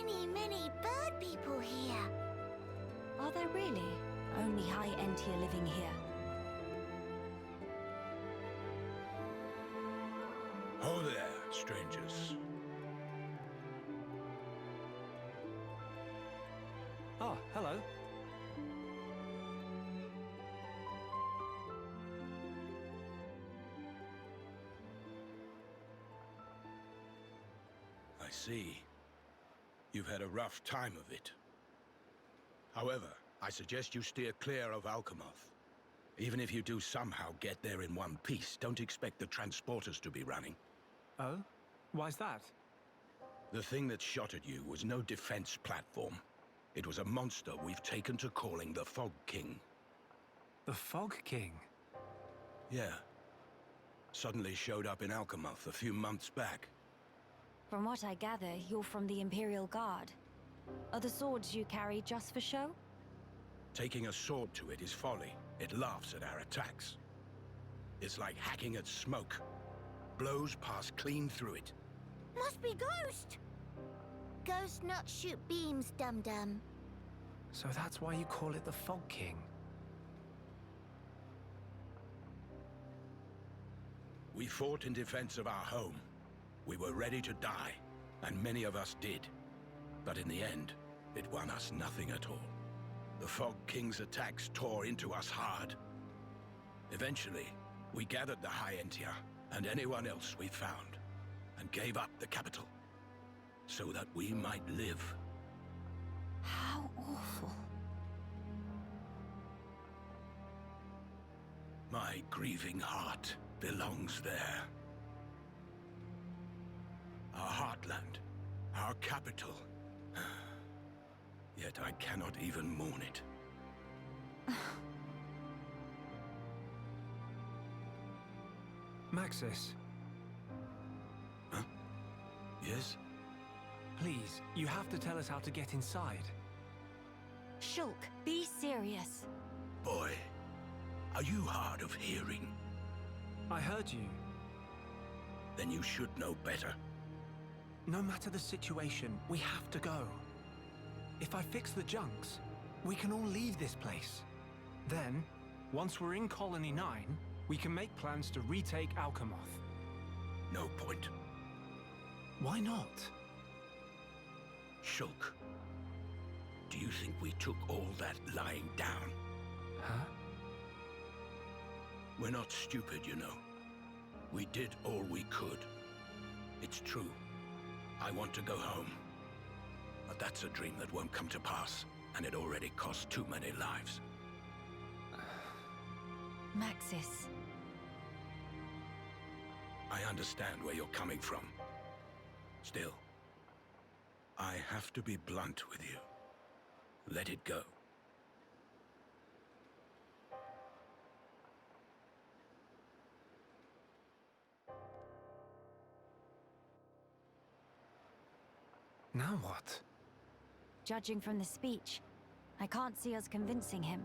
many, many bird people here. Are there really only high Entia living here? Oh there, strangers. Oh, hello. I see. You've had a rough time of it. However, I suggest you steer clear of Alchemoth. Even if you do somehow get there in one piece, don't expect the transporters to be running. Oh? Why's that? The thing that shot at you was no defense platform. It was a monster we've taken to calling the Fog King. The Fog King? Yeah. Suddenly showed up in Alchemoth a few months back. From what I gather, you're from the Imperial Guard. Are the swords you carry just for show? Taking a sword to it is folly. It laughs at our attacks. It's like hacking at smoke. Blows pass clean through it. Must be Ghost! Ghost not shoot beams, dum-dum. So that's why you call it the Fog King? We fought in defense of our home. We were ready to die, and many of us did. But in the end, it won us nothing at all. The Fog King's attacks tore into us hard. Eventually, we gathered the High Entia and anyone else we found, and gave up the capital, so that we might live. How awful. My grieving heart belongs there. Our heartland, our capital. Yet I cannot even mourn it. Maxis, Huh? Yes? please, you have to tell us how to get inside. Shulk, be serious. Boy, are you hard of hearing? I heard you. Then you should know better. No matter the situation, we have to go. If I fix the junks, we can all leave this place. Then, once we're in Colony 9, we can make plans to retake Alchemoth. No point. Why not? Shulk, do you think we took all that lying down? Huh? We're not stupid, you know. We did all we could. It's true. I want to go home. But that's a dream that won't come to pass, and it already cost too many lives. Maxis. I understand where you're coming from. Still, I have to be blunt with you. Let it go. Now what? Judging from the speech, I can't see us convincing him.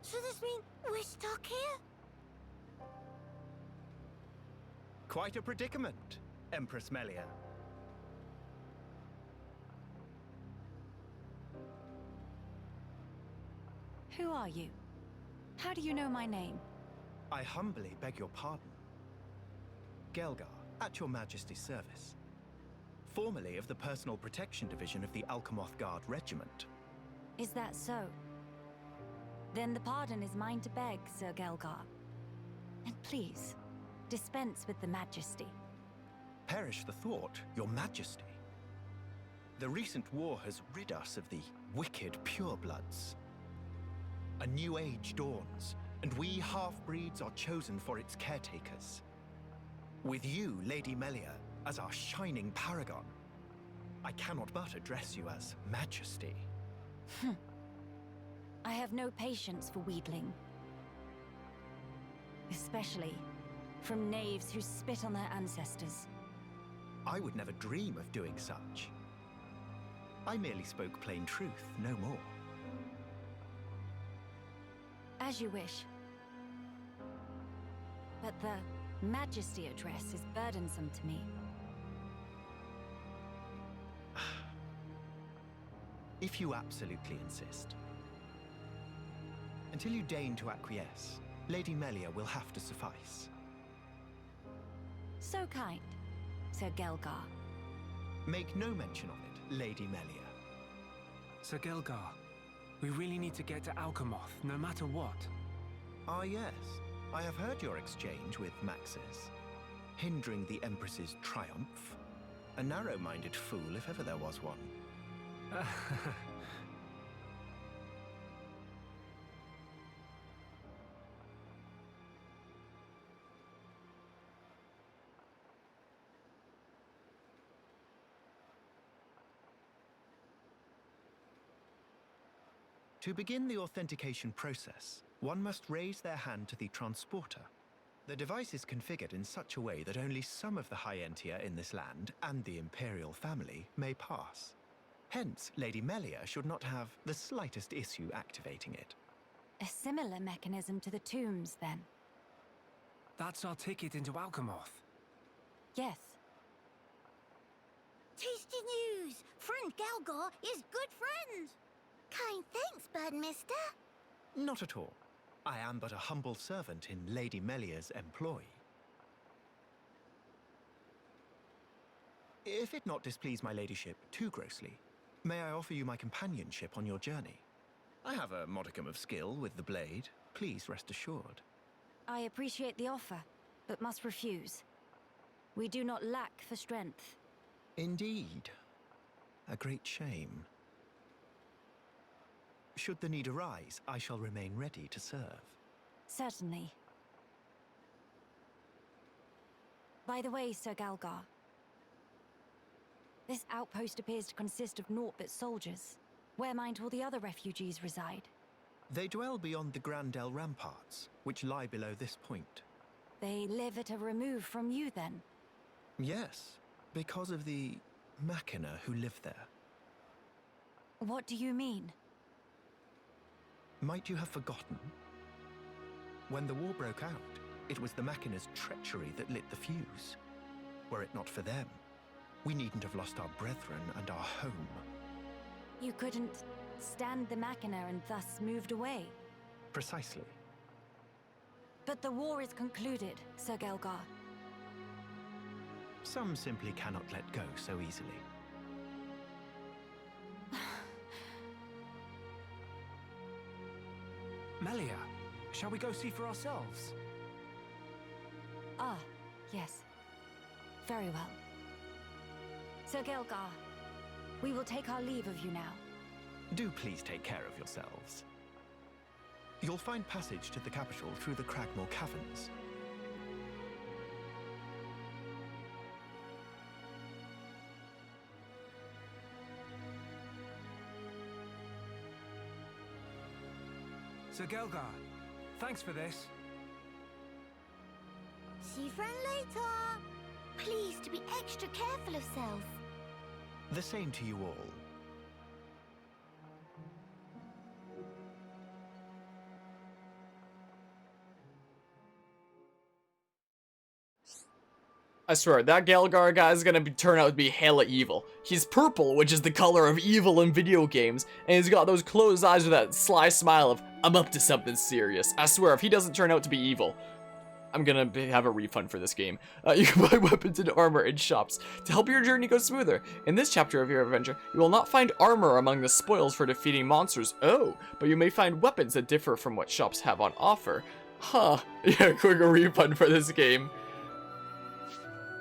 So this mean we're stuck here? Quite a predicament, Empress Melia. Who are you? How do you know my name? I humbly beg your pardon. Gelgar, at your Majesty's service. Formerly of the Personal Protection Division of the Alchemoth Guard Regiment. Is that so? Then the pardon is mine to beg, Sir Gelgar. And please, dispense with the Majesty. Perish the thought, your Majesty. The recent war has rid us of the wicked purebloods. A new age dawns, and we half-breeds are chosen for its caretakers. With you, Lady Melia, as our shining paragon, I cannot but address you as Majesty. I have no patience for wheedling. Especially from knaves who spit on their ancestors. I would never dream of doing such. I merely spoke plain truth, no more. As you wish. But the Majesty address is burdensome to me. if you absolutely insist. Until you deign to acquiesce, Lady Melia will have to suffice. So kind, Sir Gelgar. Make no mention of it, Lady Melia. Sir Gelgar, we really need to get to Alchemoth, no matter what. Ah yes, I have heard your exchange with Maxis. Hindering the Empress's triumph. A narrow-minded fool, if ever there was one. To begin the authentication process, one must raise their hand to the transporter. The device is configured in such a way that only some of the High Entia in this land and the Imperial family may pass. Hence, Lady Melia should not have the slightest issue activating it. A similar mechanism to the tombs, then? That's our ticket into Alchemoth. Yes. Tasty news! Friend Gelgar is good friend! Kind thanks, Bird Mister. Not at all. I am but a humble servant in Lady Melia's employ. If it not displease my ladyship too grossly, may I offer you my companionship on your journey? I have a modicum of skill with the blade, please rest assured. I appreciate the offer, but must refuse. We do not lack for strength. Indeed. A great shame. Should the need arise, I shall remain ready to serve. Certainly. By the way, Sir Gelgar, this outpost appears to consist of naught but soldiers. Where might all the other refugees reside? They dwell beyond the Grandel ramparts, which lie below this point. They live at a remove from you, then? Yes, because of the Machina who live there. What do you mean? Might you have forgotten? When the war broke out, it was the Machina's treachery that lit the fuse. Were it not for them, we needn't have lost our brethren and our home. You couldn't stand the Machina and thus moved away? Precisely. But the war is concluded, Sir Gelgar. Some simply cannot let go so easily. Melia, shall we go see for ourselves? Ah, yes. Very well. Sir Gelgar, we will take our leave of you now. Do please take care of yourselves. You'll find passage to the capital through the Cragmore Caverns. Sir Gelgar, thanks for this. See friend later. Please to be extra careful of self. The same to you all. I swear, that Gelgar guy is gonna turn out to be hella evil. He's purple, which is the color of evil in video games, and he's got those closed eyes with that sly smile of, I'm up to something serious. I swear, if he doesn't turn out to be evil, I'm gonna have a refund for this game. You can buy weapons and armor in shops to help your journey go smoother. In this chapter of your adventure, you will not find armor among the spoils for defeating monsters. Oh, but you may find weapons that differ from what shops have on offer. Huh. Yeah, quick refund for this game.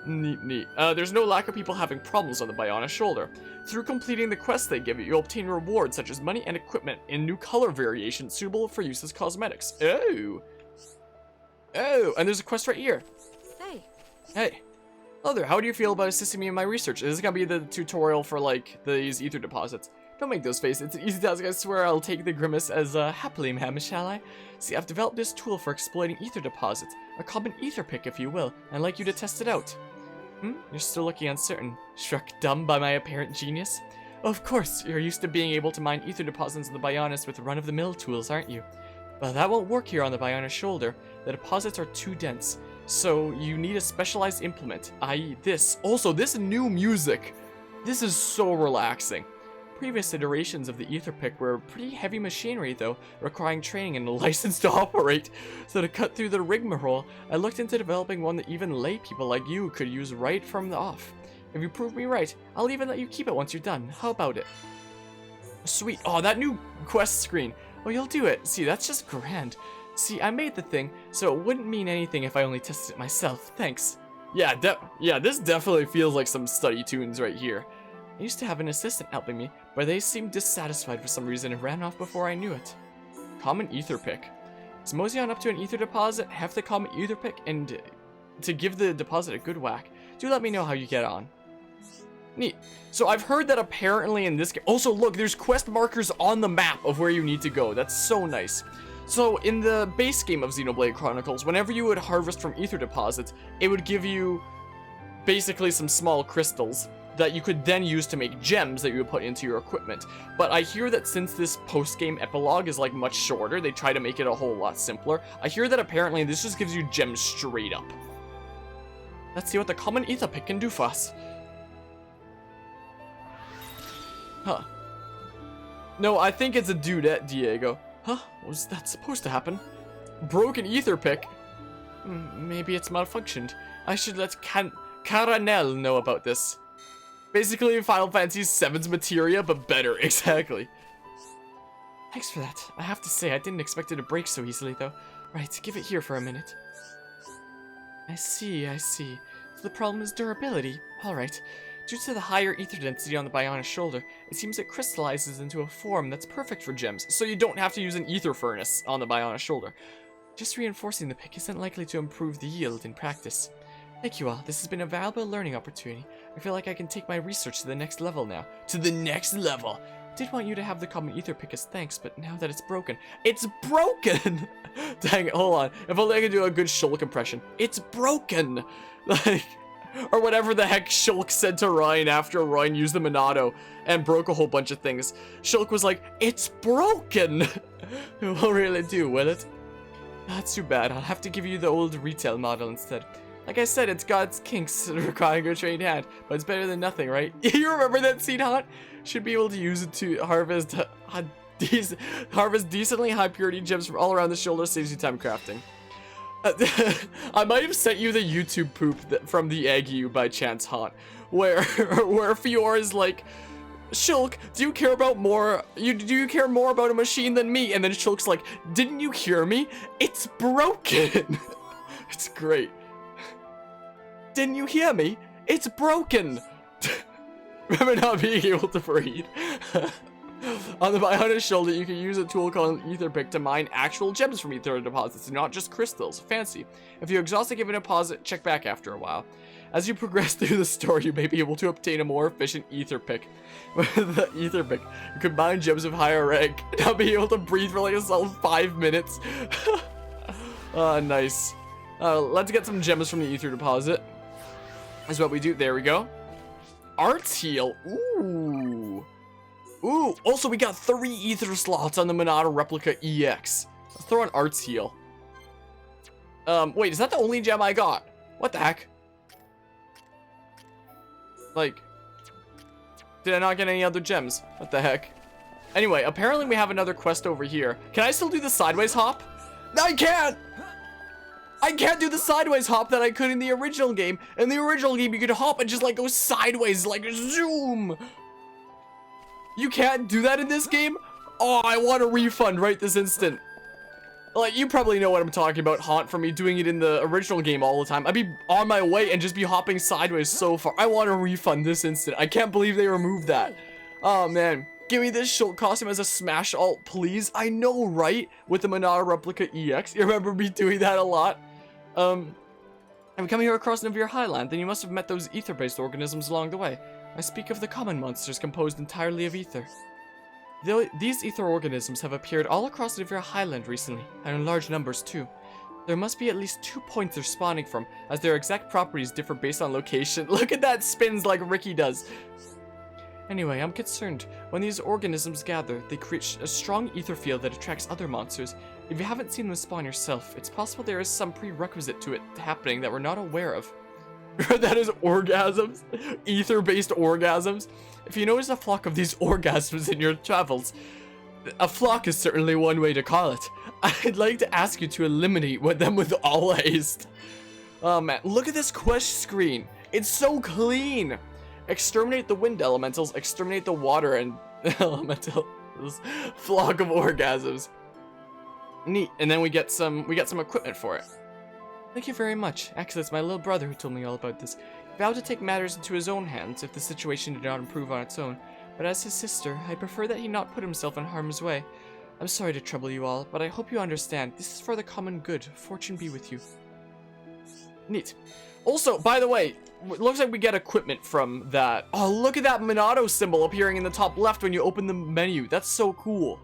Neat, neat. There's no lack of people having problems on the Bionic shoulder. Through completing the quests they give you, you'll obtain rewards such as money and equipment in new color variations suitable for use as cosmetics. Oh! Oh, and there's a quest right here. Hey. Hey. Hello there, how do you feel about assisting me in my research? Is this gonna be the tutorial for, like, these ether deposits? Don't make those faces, it's an easy task, I swear I'll take the grimace as, happily, ma'am, shall I? See, I've developed this tool for exploiting ether deposits. A common ether pick, if you will. I'd like you to test it out. You're still looking uncertain. Struck dumb by my apparent genius? Of course, you're used to being able to mine ether deposits in the Bionis with run-of-the-mill tools, aren't you? Well, that won't work here on the Bionis shoulder. The deposits are too dense, so you need a specialized implement, i.e. this. Also, this new music. This is so relaxing. Previous iterations of the ether pick were pretty heavy machinery though, requiring training and a license to operate. So to cut through the rigmarole, I looked into developing one that even lay people like you could use right from the off. If you prove me right, I'll even let you keep it once you're done. How about it? Sweet. Oh, that new quest screen. Oh, you'll do it. See, that's just grand. See, I made the thing, so it wouldn't mean anything if I only tested it myself. Thanks. Yeah, this definitely feels like some study tunes right here. I used to have an assistant helping me, but they seemed dissatisfied for some reason and ran off before I knew it. Common ether pick. Is Mozion up to an ether deposit? Have the common ether pick, and to give the deposit a good whack. Do let me know how you get on. Neat. So I've heard that apparently in this game... Also, look, there's quest markers on the map of where you need to go. That's so nice. So in the base game of Xenoblade Chronicles, whenever you would harvest from ether deposits, it would give you basically some small crystals that you could then use to make gems that you would put into your equipment. But I hear that since this post-game epilogue is like much shorter, they try to make it a whole lot simpler. I hear that apparently this just gives you gems straight up. Let's see what the common ether pick can do for us. Huh. No, I think it's a dudette, Diego. Huh? Was that supposed to happen? Broken ether pick? Maybe it's malfunctioned. I should let Caranel know about this. Basically Final Fantasy VII's materia, but better, exactly. Thanks for that. I have to say, I didn't expect it to break so easily, though. Right, give it here for a minute. I see. So the problem is durability. Alright. Due to the higher ether density on the Bionic shoulder, it seems it crystallizes into a form that's perfect for gems, so you don't have to use an ether furnace on the Bionic shoulder. Just reinforcing the pick isn't likely to improve the yield in practice. Thank you all. This has been a valuable learning opportunity. I feel like I can take my research to the next level now. To the next level! I did want you to have the common ether pick as thanks, but now that it's broken... It's broken! Dang it, hold on. If only I could do a good Shulk impression. It's broken! Like... Or whatever the heck Shulk said to Ryan after Ryan used the Monado and broke a whole bunch of things. Shulk was like, it's broken! It won't really do, will it? That's too bad. I'll have to give you the old retail model instead. Like I said, it's God's kinks requiring a trained hand, but it's better than nothing, right? You remember that scene, Hot? Should be able to use it to harvest decently high purity gems from all around the shoulder, saves you time crafting. I might have sent you the YouTube poop from the Ague by chance, Hot, where Fiora is like, Shulk, do you care more about a machine than me? And then Shulk's like, didn't you hear me? It's broken. It's great. Didn't you hear me? It's broken. Remember not being able to breathe. On the Bionic shoulder, you can use a tool called an ether pick to mine actual gems from ether deposits, and not just crystals. Fancy. If you exhaust a given deposit, check back after a while. As you progress through the story, you may be able to obtain a more efficient ether pick. With the ether pick, you can mine gems of higher rank, and I'll be able to breathe for like a solid 5 minutes. Nice. Let's get some gems from the ether deposit. That's what we do. There we go. Arts heal. Ooh. Ooh, also we got 3 ether slots on the Monado Replica EX. Let's throw an Arts heal. Wait, is that the only gem I got? What the heck? Like, did I not get any other gems? What the heck? Anyway, apparently we have another quest over here. Can I still do the sideways hop? No, I can't! I can't do the sideways hop that I could in the original game. In the original game, you could hop and just like go sideways, like zoom. You can't do that in this game? Oh, I want a refund right this instant. Like, you probably know what I'm talking about, Haunt, from me doing it in the original game all the time. I'd be on my way and just be hopping sideways so far. I want a refund this instant. I can't believe they removed that. Oh, man. Give me this Shulk costume as a smash alt, please. I know, right? With the Monado Replica EX. You remember me doing that a lot? I'm coming here across Navir Highland, then you must have met those ether-based organisms along the way. I speak of the common monsters composed entirely of ether. These ether organisms have appeared all across Navir Highland recently, and in large numbers too. There must be at least 2 points they're spawning from, as their exact properties differ based on location. Look at that spins like Ricky does. Anyway, I'm concerned. When these organisms gather, they create a strong ether field that attracts other monsters. If you haven't seen them spawn yourself, it's possible there is some prerequisite to it happening that we're not aware of. That is orgasms. Ether-based orgasms. If you notice a flock of these orgasms in your travels, a flock is certainly one way to call it. I'd like to ask you to eliminate them with all haste. Oh man, look at this quest screen. It's so clean. Exterminate the wind elementals, exterminate the water and elementals. Flock of orgasms. Neat. And then we get some equipment for it. Thank you very much. Actually, it's my little brother who told me all about this. He vowed to take matters into his own hands if the situation did not improve on its own. But as his sister, I prefer that he not put himself in harm's way. I'm sorry to trouble you all, but I hope you understand. This is for the common good. Fortune be with you. Neat. Also, by the way, it looks like we get equipment from that. Oh, look at that Monado symbol appearing in the top left when you open the menu. That's so cool.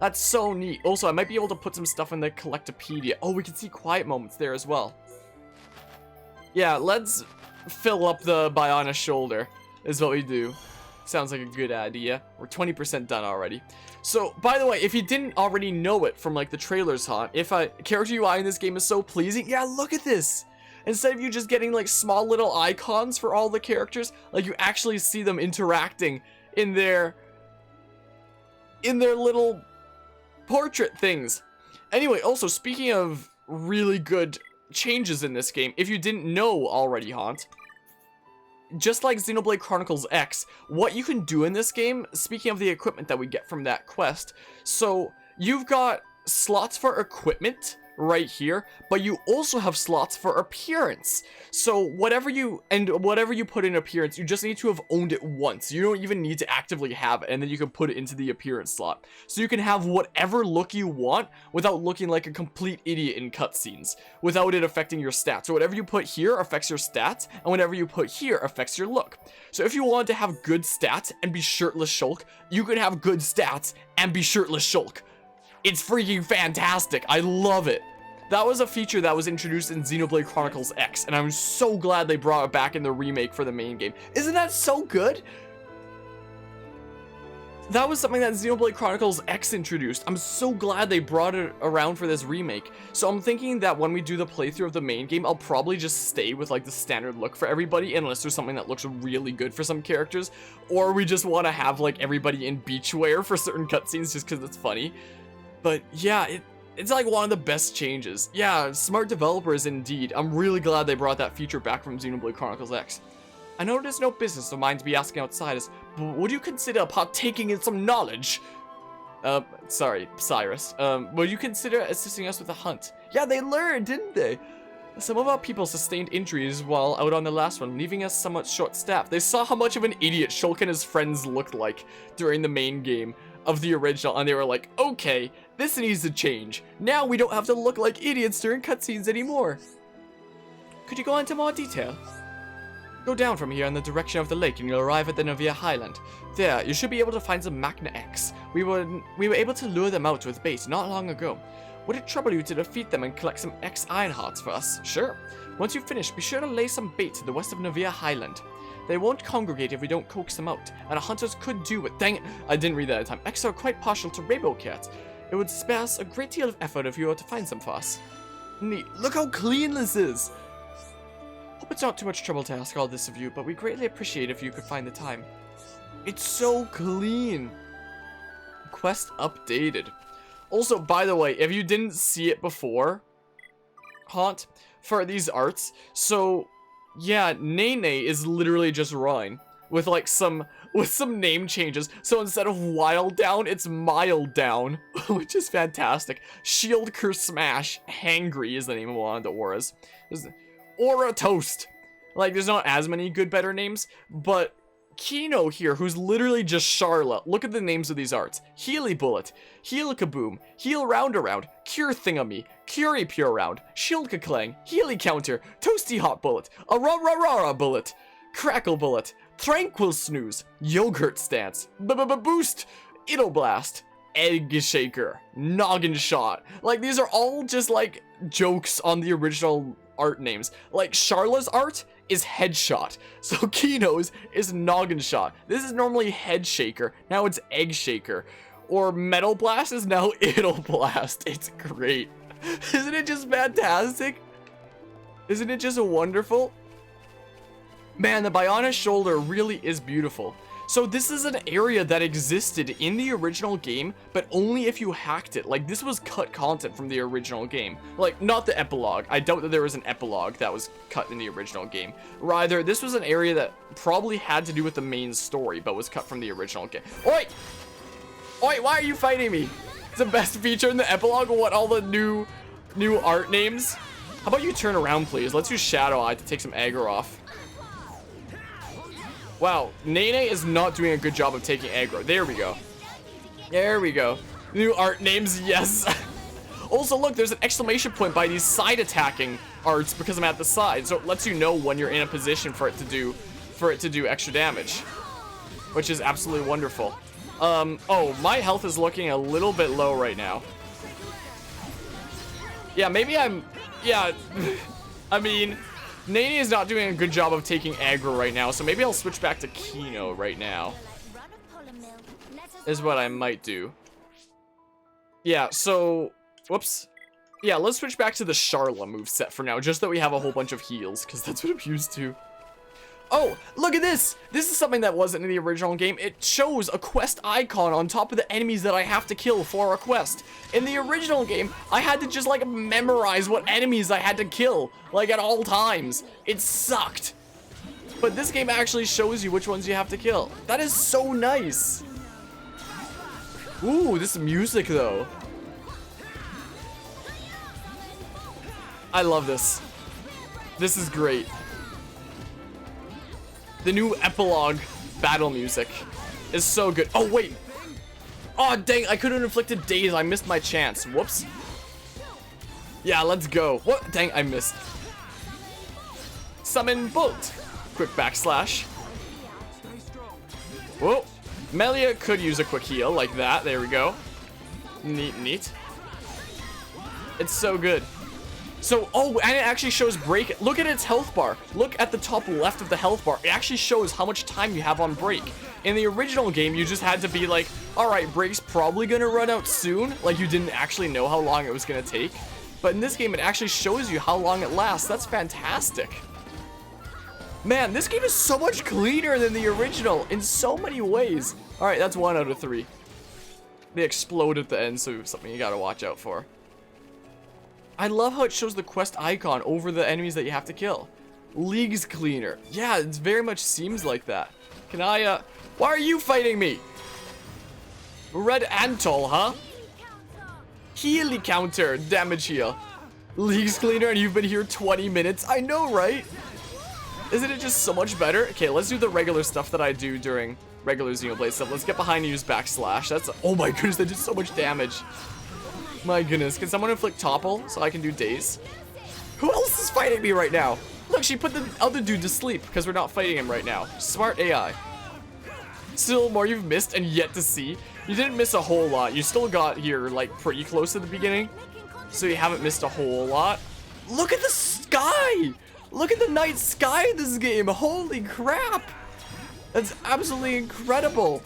That's so neat. Also, I might be able to put some stuff in the Collectopedia. Oh, we can see quiet moments there as well. Yeah, let's fill up the Bionic shoulder is what we do. Sounds like a good idea. We're 20% done already. So, by the way, if you didn't already know it from like the trailers, Haunt, if a character UI in this game is so pleasing, yeah, look at this. Instead of you just getting like small little icons for all the characters, like you actually see them interacting in their little portrait things. Anyway, also speaking of really good changes in this game, if you didn't know already, Haunt, just like Xenoblade Chronicles X, what you can do in this game, speaking of the equipment that we get from that quest, so you've got slots for equipment right here, but you also have slots for appearance. So whatever you put in appearance, you just need to have owned it once. You don't even need to actively have it, and then you can put it into the appearance slot. So you can have whatever look you want without looking like a complete idiot in cutscenes, without it affecting your stats. So whatever you put here affects your stats, and whatever you put here affects your look. So if you wanted to have good stats and be shirtless Shulk, you could have good stats and be shirtless Shulk. It's freaking fantastic. I love it. That was a feature that was introduced in Xenoblade Chronicles X, and I'm so glad they brought it back in the remake for the main game. Isn't that so good? That was something that Xenoblade Chronicles X introduced. I'm so glad they brought it around for this remake. So I'm thinking that when we do the playthrough of the main game, I'll probably just stay with like the standard look for everybody, unless there's something that looks really good for some characters, or we just want to have like everybody in beachwear for certain cutscenes just because it's funny. But yeah, it's like one of the best changes. Yeah, smart developers indeed. I'm really glad they brought that feature back from Xenoblade Chronicles X. I know it is no business of mine to be asking outsiders, but would you consider partaking in some knowledge? Sorry, Cyrus. Would you consider assisting us with a hunt? Yeah, they learned, didn't they? Some of our people sustained injuries while out on the last one, leaving us somewhat short-staffed. They saw how much of an idiot Shulk and his friends looked like during the main game of the original, and they were like, okay, this needs to change. Now we don't have to look like idiots during cutscenes anymore. Could you go into more detail? Go down from here in the direction of the lake and you'll arrive at the Novia Highland. There, you should be able to find some Magna X. We were able to lure them out with bait not long ago. Would it trouble you to defeat them and collect some X Iron Hearts for us? Sure. Once you finish, be sure to lay some bait to the west of Novia Highland. They won't congregate if we don't coax them out, and hunters could do it. Dang it, I didn't read that at the time. X are quite partial to rainbow cats. It would spare us a great deal of effort if you were to find some for us. Neat. Look how clean this is! Hope it's not too much trouble to ask all this of you, but we greatly appreciate if you could find the time. It's so clean! Quest updated. Also, by the way, if you didn't see it before, Haunt, for these arts, so yeah, Nene is literally just Rhine with like some name changes. So instead of Wild Down, it's Mild Down, which is fantastic. Shield Curse Smash Hangry is the name of one of the auras. There's Aura Toast. Like, there's not as many good better names, but Kino here, who's literally just Charlotte. Look at the names of these arts. Healy Bullet, Heal Kaboom, Heal Roundaround, Cure Thingamy, Curie Pure Round, Shield Clang, Healy Counter, Toasty Hot Bullet, Aurora Bullet, Crackle Bullet, Tranquil Snooze, Yogurt Stance, Boost, It'll Blast, Egg Shaker, Noggin Shot. Like, these are all just like jokes on the original art names. Like, Charlotte's art is Headshot, so Kino's is Noggin Shot. This is normally Head Shaker, now it's Egg Shaker. Or Metal Blast is now It'll Blast. It's great. Isn't it just fantastic? Isn't it just wonderful? Man, the Bionic shoulder really is beautiful. So this is an area that existed in the original game, but only if you hacked it. Like, this was cut content from the original game. Like, not the epilogue. I doubt that there was an epilogue that was cut in the original game. Rather, this was an area that probably had to do with the main story, but was cut from the original game. Oi! Oi, why are you fighting me? It's the best feature in the epilogue. What, all the new art names? How about you turn around, please? Let's use Shadow Eye to take some aggro off. Wow, Nene is not doing a good job of taking aggro. There we go. There we go. New art names, yes. Also, look, there's an exclamation point by these side attacking arts because I'm at the side. So it lets you know when you're in a position for it to do extra damage, which is absolutely wonderful. Oh, my health is looking a little bit low right now. Yeah, maybe yeah, I mean, Nene is not doing a good job of taking aggro right now, so maybe I'll switch back to Kino right now. Is what I might do. Yeah, so, whoops. Yeah, let's switch back to the Charla moveset for now, just that we have a whole bunch of heals, because that's what I'm used to. Oh, look at this! This is something that wasn't in the original game. It shows a quest icon on top of the enemies that I have to kill for a quest. In the original game, I had to just, like, memorize what enemies I had to kill, like, at all times. It sucked. But this game actually shows you which ones you have to kill. That is so nice. Ooh, this music, though. I love this. This is great. The new epilogue battle music is so good. Oh, wait. Oh, dang. I could have inflicted daze. I missed my chance. Whoops. Yeah, let's go. What? Dang, I missed. Summon Bolt. Quick backslash. Whoa. Melia could use a quick heal like that. There we go. Neat, neat. It's so good. So, oh, and it actually shows break. Look at its health bar. Look at the top left of the health bar. It actually shows how much time you have on break. In the original game, you just had to be like, all right, break's probably gonna run out soon. Like, you didn't actually know how long it was gonna take. But in this game, it actually shows you how long it lasts. That's fantastic. Man, this game is so much cleaner than the original in so many ways. All right, that's 1 out of 3. They explode at the end, so something you gotta watch out for. I love how it shows the quest icon over the enemies that you have to kill. League's cleaner. Yeah, it very much seems like that. Can I, why are you fighting me? Red Antol, huh? Healy counter, damage heal. League's cleaner and you've been here 20 minutes. I know, right? Isn't it just so much better? Okay, let's do the regular stuff that I do during regular Xenoblade stuff. Let's get behind and use backslash. That's, oh my goodness, that did so much damage. My goodness, can someone inflict topple so I can do daze? Who else is fighting me right now? Look, she put the other dude to sleep because we're not fighting him right now. Smart AI. Still more you've missed and yet to see. You didn't miss a whole lot. You still got here like pretty close to the beginning. So you haven't missed a whole lot. Look at the sky! Look at the night sky in this game. Holy crap! That's absolutely incredible.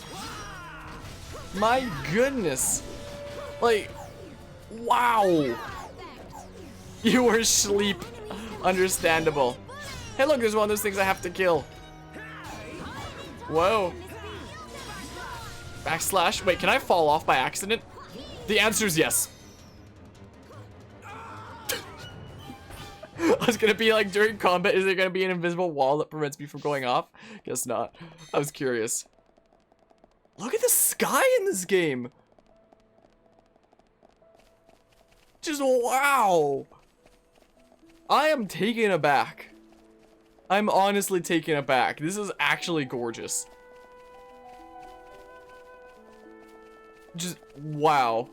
My goodness. Like, wow. You were asleep. Understandable. Hey, look, there's one of those things I have to kill. Whoa. Backslash. Wait, can I fall off by accident? The answer is yes. I was gonna be like, during combat, is there gonna be an invisible wall that prevents me from going off? Guess not. I was curious. Look at the sky in this game. Just wow. I am taken aback. I'm honestly taken aback. This is actually gorgeous. Just wow.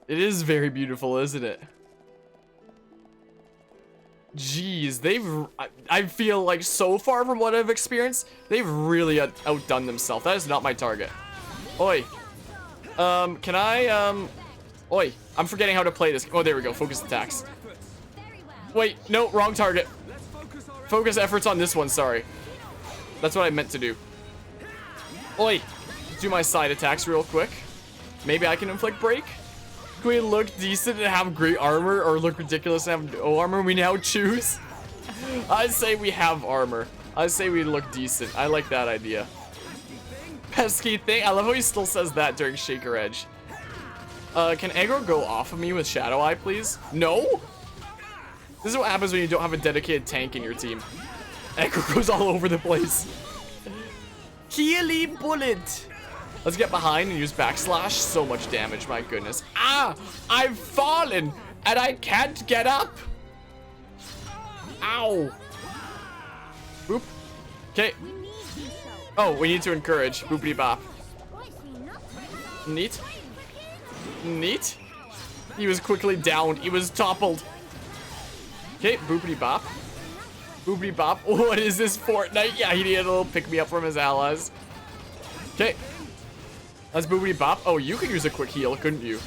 It is very beautiful, isn't it? Jeez, I feel like so far from what I've experienced, they've really outdone themselves. That is not my target. Oi. Can I, oi. I'm forgetting how to play this. Oh, there we go. Focus attacks. Wait, no, wrong target. Focus efforts on this one, sorry. That's what I meant to do. Oi. Do my side attacks real quick. Maybe I can inflict break. Can we look decent and have great armor, or look ridiculous and have no armor? We now choose. I say we have armor. I say we look decent. I like that idea. Pesky thing. I love how he still says that during Shaker Edge. Can aggro go off of me with Shadow Eye, please? No? This is what happens when you don't have a dedicated tank in your team. Aggro goes all over the place. Healy bullet. Let's get behind and use backslash. So much damage, my goodness. Ah! I've fallen and I can't get up. Ow. Boop. Okay. Oh, we need to encourage. Boopity bop. Neat. Neat. He was quickly downed. He was toppled. Okay, boopity bop. Boopity bop. What is this, Fortnite? Yeah, he needed a little pick me up from his allies. Okay. Let's boopity bop. Oh, you could use a quick heal, couldn't you?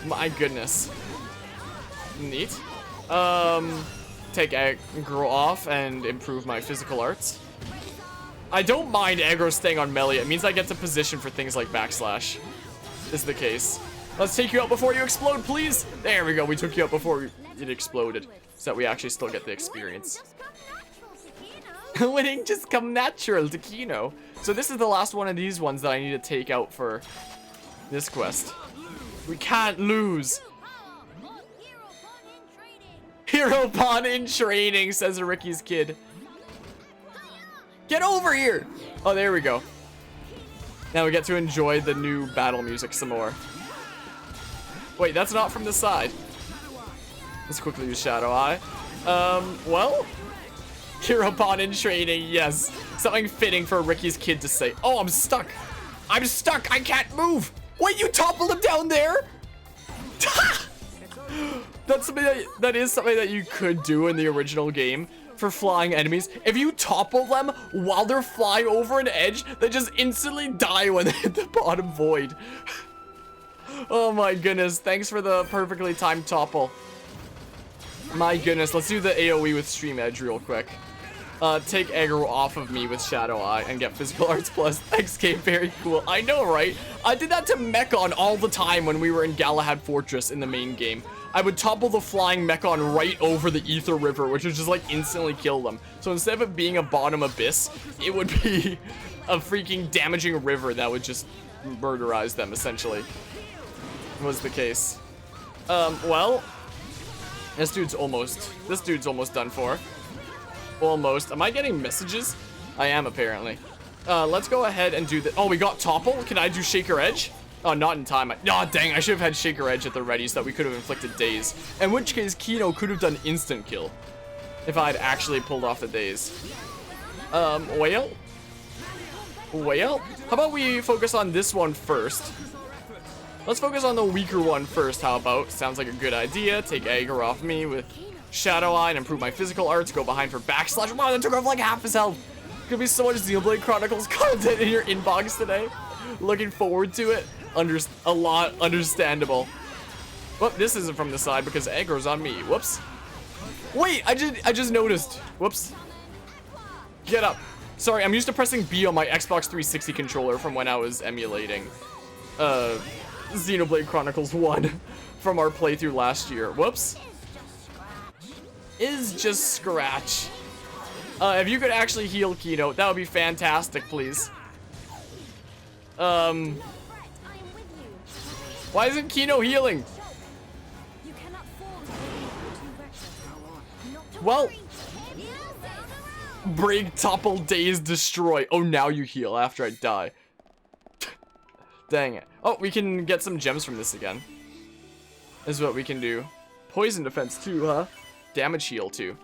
My goodness. Neat. Take aggro off and improve my physical arts. I don't mind aggro staying on Melia. It means I get to position for things like backslash. Is the case. Let's take you out before you explode, please. There we go. We took you out before it exploded, so that we actually still get the experience. Winning just come natural to Kino. So this is the last one of these ones that I need to take out for this quest. We can't lose. Hero Pawn in training, says Ricky's kid. Get over here. Oh, there we go. Now we get to enjoy the new battle music some more. Wait, that's not from the side. Let's quickly use Shadow Eye. Well, Hero Pawn in training, yes. Something fitting for Ricky's kid to say. Oh, I'm stuck. I'm stuck. I can't move. Wait, you toppled him down there? That's something that is something that you could do in the original game for flying enemies. If you topple them while they're flying over an edge, they just instantly die when they hit the bottom void. Oh my goodness, thanks for the perfectly timed topple. My goodness, let's do the AoE with Stream Edge real quick. Take aggro off of me with Shadow Eye and get physical arts plus XK. Very cool. I know, right? I did that to Mechon all the time when we were in Galahad Fortress in the main game. I would topple the flying Mechon right over the Ether River, which would just like instantly kill them. So instead of it being a bottom abyss, it would be a freaking damaging river that would just murderize them, essentially. Was the case. Well, this dude's almost done for. Almost. Am I getting messages? I am, apparently. Let's go ahead and do the... Oh, we got topple? Can I do Shaker Edge? Oh, not in time. Oh, dang. I should have had Shaker Edge at the ready so that we could have inflicted daze. In which case, Kino could have done instant kill. If I had actually pulled off the daze. Well. How about we focus on this one first? Let's focus on the weaker one first, how about? Sounds like a good idea. Take aggro off me with Shadow Eye and improve my physical arts. Go behind for backslash. Wow, that took off like half his health. Gonna be so much Xenoblade Chronicles content in your inbox today. Looking forward to it. A lot understandable. Well, this isn't from the side because aggro's on me. Whoops. Wait, I just noticed. Whoops. Get up. Sorry, I'm used to pressing B on my Xbox 360 controller from when I was emulating Xenoblade Chronicles 1 from our playthrough last year. Whoops. Is just scratch. If you could actually heal Kino, that would be fantastic, please. Why isn't Kino healing? Well, break, topple, daze, destroy. Oh, now you heal after I die. Dang it. Oh, we can get some gems from this again. This is what we can do. Poison defense too, huh? Damage heal too.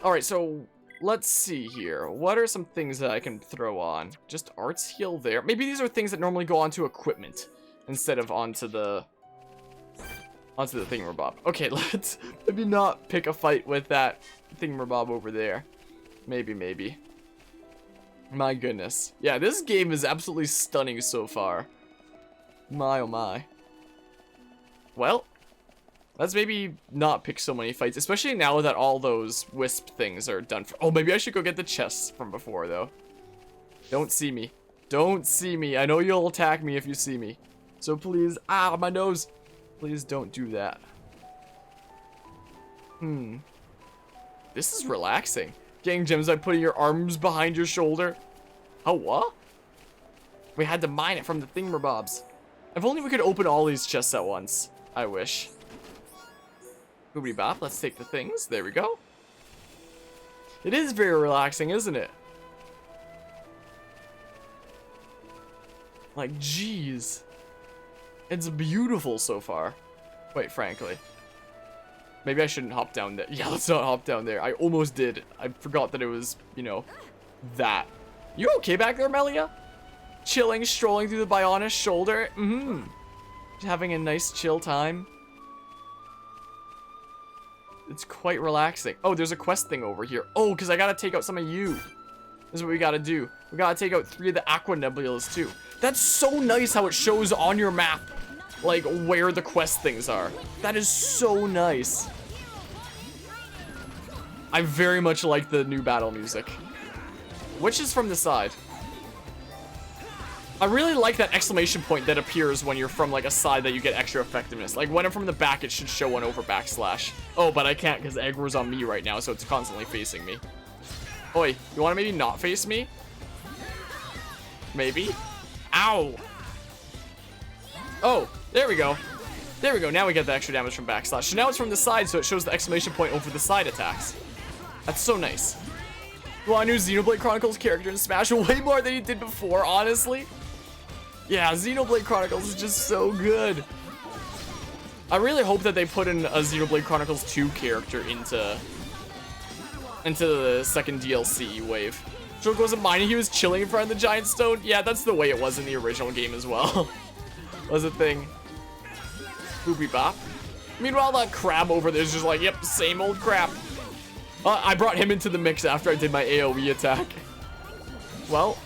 Alright, so let's see here. What are some things that I can throw on? Just arts heal there. Maybe these are things that normally go onto equipment instead of onto the thingamabob. Okay, let's maybe not pick a fight with that thingamabob over there. Maybe. My goodness. Yeah, this game is absolutely stunning so far. My oh my. Well, let's maybe not pick so many fights, especially now that all those wisp things are done for. Oh, maybe I should go get the chests from before, though. Don't see me. Don't see me. I know you'll attack me if you see me. So please, my nose. Please don't do that. This is relaxing. Getting gems by putting your arms behind your shoulder. Oh, what? We had to mine it from the thingamabobs. If only we could open all these chests at once. I wish. Boobity bop, let's take the things. There we go. It is very relaxing, isn't it? Like, jeez. It's beautiful so far. Quite frankly. Maybe I shouldn't hop down there. Yeah, let's not hop down there. I almost did. I forgot that it was, you know, that. You okay back there, Melia? Chilling, strolling through the Bionis shoulder. Mm-hmm. Having a nice chill time. It's quite relaxing. Oh, there's a quest thing over here. Oh, because I gotta take out some of you. This is what we gotta do. We gotta take out 3 of the Aqua Nebulas too. That's so nice how it shows on your map, like, where the quest things are. That is so nice. I very much like the new battle music. Which is from the side. I really like that exclamation point that appears when you're from, like, a side that you get extra effectiveness. Like, when I'm from the back, it should show one over backslash. Oh, but I can't because aggro's on me right now, so it's constantly facing me. Oi, you want to maybe not face me? Maybe? Ow! Oh, there we go. There we go, now we get the extra damage from backslash. So now it's from the side, so it shows the exclamation point over the side attacks. That's so nice. Well, I knew Xenoblade Chronicles character in Smash way more than he did before, honestly. Yeah, Xenoblade Chronicles is just so good. I really hope that they put in a Xenoblade Chronicles 2 character into the second DLC wave. Shulk wasn't mining, he was chilling in front of the giant stone. Yeah, that's the way it was in the original game as well. Was a thing. Boopy bop. Meanwhile, that crab over there is just like, yep, same old crap. I brought him into the mix after I did my AoE attack. Well.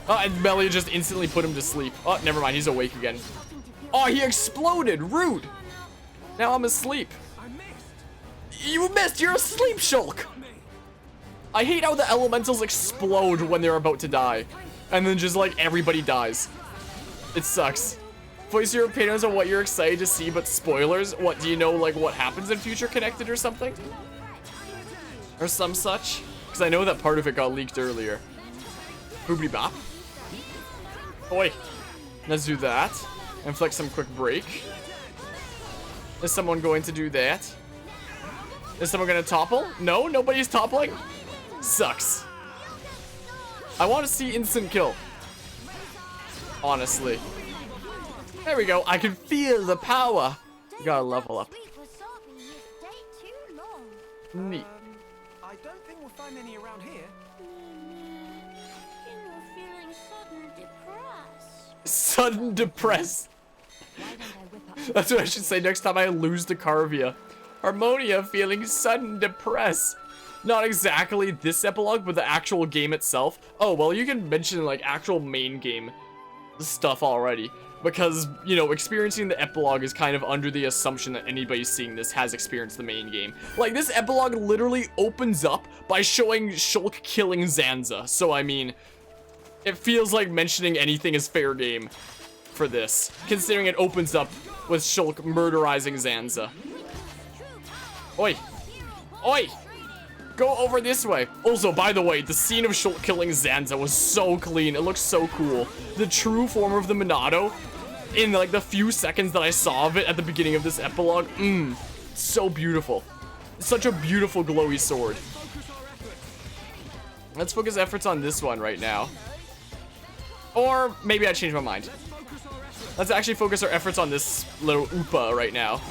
And Melia just instantly put him to sleep. Oh, never mind, he's awake again. Oh, he exploded! Rude! Now I'm asleep. You missed! You're asleep, Shulk! I hate how the elementals explode when they're about to die. And then just, like, everybody dies. It sucks. Voice your opinions on what you're excited to see, but spoilers? What, do you know, like, what happens in Future Connected or something? Or some such? Because I know that part of it got leaked earlier. Boobity bop. Oi. Let's do that. Inflict some quick break. Is someone going to do that? Is someone going to topple? No, nobody's toppling. Sucks. I want to see instant kill. Honestly. There we go. I can feel the power. You gotta level up. Neat. I don't think we'll find any around here. Sudden depressed. That's what I should say next time I lose to Carvia. Harmonia feeling sudden depressed. Not exactly this epilogue, but the actual game itself. Oh, well, you can mention, like, actual main game stuff already. Because, you know, experiencing the epilogue is kind of under the assumption that anybody seeing this has experienced the main game. Like, this epilogue literally opens up by showing Shulk killing Zanza. So, I mean, it feels like mentioning anything is fair game for this. Considering it opens up with Shulk murderizing Zanza. Oi. Oi. Go over this way. Also, by the way, the scene of Shulk killing Zanza was so clean. It looks so cool. The true form of the Monado, in like the few seconds that I saw of it at the beginning of this epilogue, so beautiful. Such a beautiful glowy sword. Let's focus efforts on this one right now. Or maybe I changed my mind. Let's actually focus our efforts on this little Oopa right now.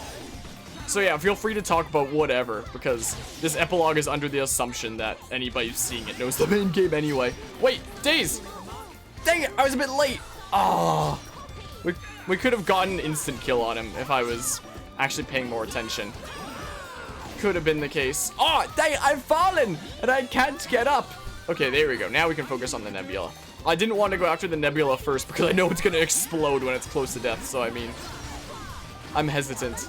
So yeah, feel free to talk about whatever, because this epilogue is under the assumption that anybody seeing it knows the main game anyway. Wait, Days! Dang it, I was a bit late! Oh, we could have gotten an instant kill on him if I was actually paying more attention. Could have been the case. Oh, dang it, I've fallen! And I can't get up! Okay, there we go. Now we can focus on the Nebula. I didn't want to go after the Nebula first because I know it's going to explode when it's close to death, so I mean, I'm hesitant.